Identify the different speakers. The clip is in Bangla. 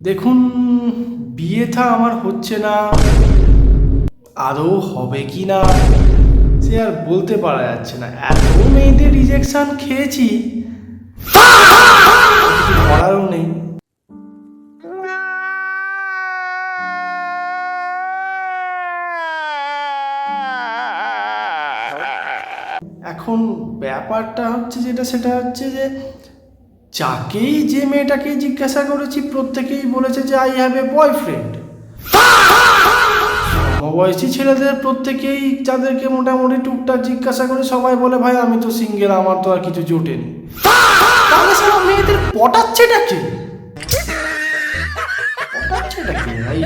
Speaker 1: দেখুন, বিয়েটা আমার হচ্ছে না, আদৌ হবে কি না সে আর বলতে পারা যাচ্ছে না। এত মেয়েদের রিজেকশন খেয়েছি, কিছু করারও নেই। এখন ব্যাপারটা হচ্ছে সেটা হচ্ছে যে যে মেয়েটাকেই জিজ্ঞাসা করেছি প্রত্যেকেই বলেছে যে আই হ্যাভ এ বয়ফ্রেন্ড। সমবয়সী ছেলেদের প্রত্যেকেই যাদেরকে মোটামুটি টুকটাক জিজ্ঞাসা করে সবাই বলে ভাই আমি তো সিঙ্গেল, আমার তো আর কিছু জোটেনি। তাহলে সব মেয়েদের পটাচ্ছেটা কি ভাই?